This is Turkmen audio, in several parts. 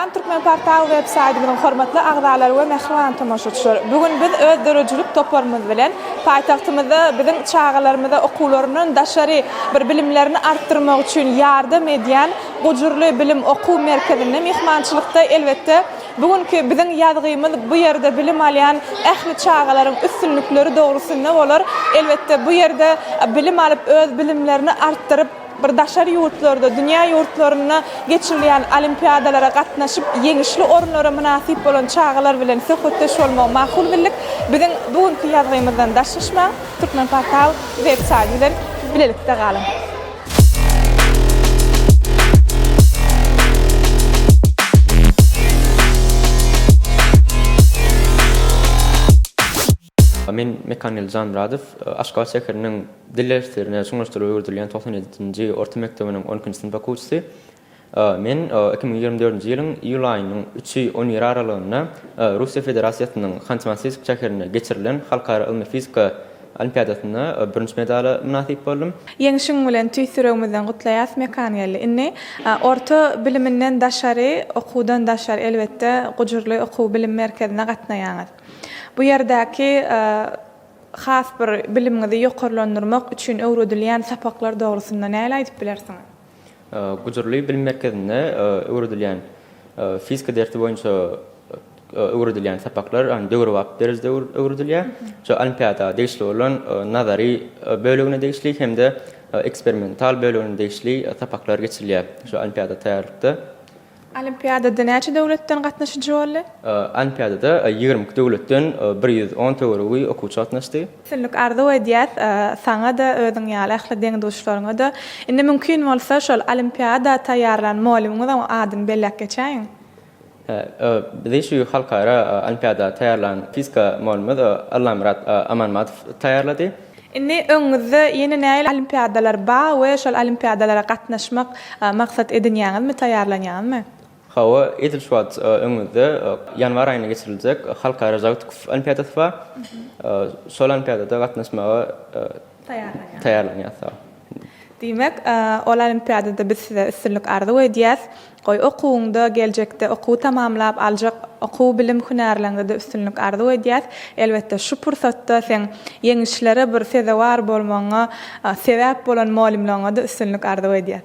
Salam Turkmenportal web-saytymyzyň hormatly agdalary we mehriban tamaşaçylar. Bugün biz öz dörejilik toparmyz bilen paýtagtymyzda biziň çağalarymyzda okuwlarynyň daşary bir bilimlerini artdyrmak üçin ýardam edýän gojurly bilim okuw merkezine mehmançylykda elbetde bugünkü biziň ýazgymyz bu ýerde bilim alýan ähli çağalaryň üstünlikleri dogrusynda bolar. Elbetde bu ýerde bilim alyp öz bilimlerini artdyryp bir daşary ýurtlarda, dünýä ýurtlaryna geçirilýän olimpiadalara gatnaşyp ýeňişli orunlara münasip bolan çağalar bilen söhbetdeş bolmak makul bildik. Biziň bugünkü ýazgymyzdan daşlaşma Turkmenportal web-sayty bilen bilelikde galyň. Men Mekanil Canbradow, Aşgabat şäheriniň dil derslerine soňlaşdyryp öwrüldirilen 97-nji orta mekdebiniň 10-njy sinif okuwçysy. Men 2024-nji ýylyň iyul aýynyň 3-10 aralygyna Russiýa Federasiýasynyň Xanty-Mansiysk şäherine geçirilen Halkara Ylmy Fizika Olimpiadasynyna birinji medala münasip boldum. Ýeňişiň bilen tüýsüregimizden gutlaýas Mekanil. Inni orta biliminden daşary, okuwdan daşary elbetde gojurly okuw bilim merkezine gatnaýaňyz. Bu ýerdäki has bir bilimňizi ýokarlandyrmak üçin öwrüdilýän sapaklar dogrusynda näle aýdyp bilersiňiz? Gojurly bilim merkezinde öwrüdilýän fizika dersi boýunça öwrüdilýän sapaklar döwür wagt derecede öwrüdilýär. Şo olimpiada deýişli bolan nazary bölügine deýişli hemde eksperimental bölügine deýişli sapaklar geçirilýär. Şo olimpiada taýýarlykda. Olimpiadada näçe döwletden gatnaşyjy boldy? Olimpiadada 20 döwletden 110 töweregi okuwçy gatnaşdy. Senlik arzu edýät, saňa da özüň ýaly ähli deňdoşlaryňa da indi mümkin bolsa şol olimpiada taýýarlan molymyň adyny bellek geçäýin. Bizi şu Halkara Olimpiada taýýarlan fizika molymy Allamrat Amanmatov taýýarlady. Indi öňüňizde ýene näme olimpiadalar bar we şol olimpiadalara gatnaşmak maksat edinýäňizmi, taýýarlanýaňyzmy? Hawa edil şuat öňüňizde ýanwar aýyna geçiriljek Halkara Zawtykov Olimpiadasy bar. Şol olimpiadada gatnaşmaga taýýarlanýar. Demek, ol olimpiadada biz size üstünlük arzu edýäs. Goý okuwňda geljekde okuw tamamlap aljak okuw bilim hünärlerinde de üstünlük arzu edýäs. Elbetde şu pursatda sen ýeňişlere bir sezewar bolmaňa sebäp bolan molymlaryňa da üstünlük arzu edýäs.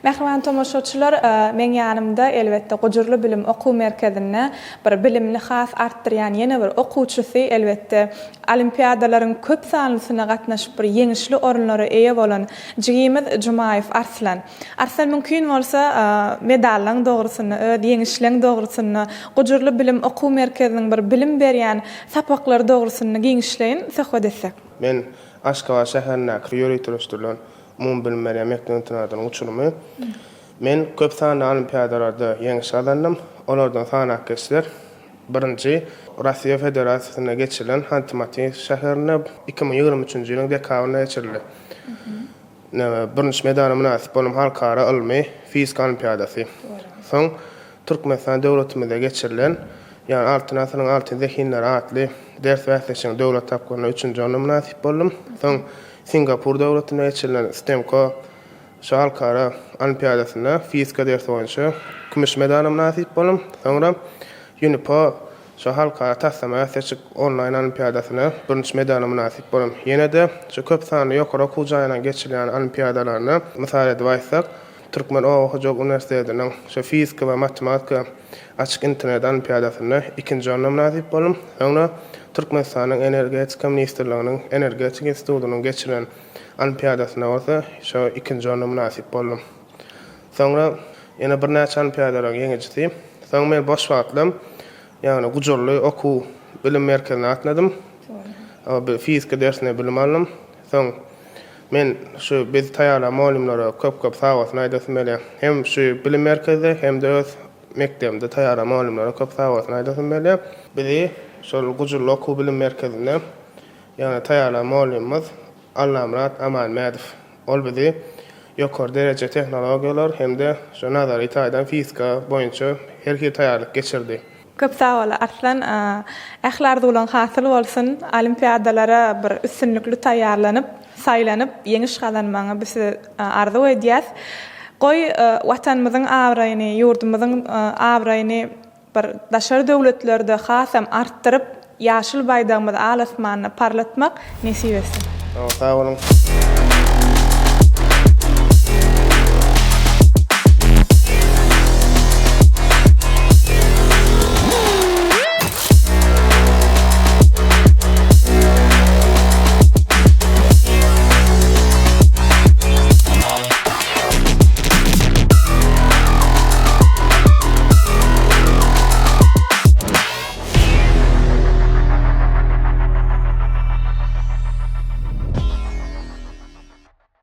Mehriban tamaşaçylar, men ýanymda elbetde gojurly bilim okuw merkezine bir bilimli has artdyrýan ýene bir okuwçysy elbetde olimpiadalaryň köp sanlysyna gatnaşyp bir ýeňişli orunlara eýe bolan Jigimiz Jumaýew Arslan. Arslan mümkin bolsa medallarň dogrusyna, öz ýeňişleň dogrusyna, gojurly bilim okuw merkeziniň bir bilim berýän sapaklar dogrusyna giňişleýin söhbet etsek. Men Aşgabat şäherine ýöreýtirişdirlen bilimleri mekdebiniň uçurumy. Men köp sanly olimpiadalarda ýeňiş alandım. Olardan sana geçler. Birinji Russiýa Federasiýasyna geçirilen Xanty-Mansiysk şäherine 2023-nji ýylyň dekabrynda geçirildi. Birinji medala münasip bolan Halkara Ylmy Fizika Olimpiadasy. Soň Türkmenistan döwletimizde geçirilen ýani altyn asyryň altyn zehinleri adly ders wäsleşiň döwlet tapgyryna 3-nji ýylyna münasip boldum. Soň Singapur döwletine geçirilen STEMCO şu Halkara Olimpiadasyna fizika dersi boýunça kümüş medala münasip boldum. Soňra Ýunipo şu Halkara taslama wäsleşik online olimpiadasyna birinji medala münasip boldum. Ýene de şu köp sanly ýokary okuw jaýyna geçirilen olimpiadalaryna mysal edip aýtsak, Turkmenportal Universitetiniň şu fizika we matematika açyk internet olimpiadasyna 2-nji ýylyna münasip boldum. Soňra Turkmenistanyň energetika ministrliginiň energetik institutynyň geçirilen olimpiadasyna bolsa şu 2-nji ýylyna münasip boldum. Soňra ýene bir näçe olimpiadalara ýeňijdi. Soň men boş wagtlym ýani gujurly okuw bilim merkezine atladym. Bir fizika dersine bilim aldım. Soň men şu biz taýýarlan molymlara köp sagatyny aýdasym gelýär. Hem şu bilim merkezinde hem de öz mekdebimde taýýarlan molymlara köp sagatyny aýdasym gelýär. Bizi şol gujurly okuw bilim merkezinde ýani taýýarlan molymymyz Allamrat Amanmatov. Ol bizi ýokary derece tehnologiýalar hemde şu nazary taýdan fizika boýunça her iki taýýarlyk geçirdi. Köp sağ ol Arslan. Ählarda bolan hasyl bolsun, olimpiadalara bir üstünlükli taýýarlanyp saýlanyp ýeňi iş kazanmagy bizi arzu edýäs. Goý watanymyzyň abraýyny, ýurdumyzyň abraýyny bir daşary döwletlerde hasam artdyryp ýaşyl baýdagymyzy alasmanyna parlatmak nesip etsin. Sağ olun.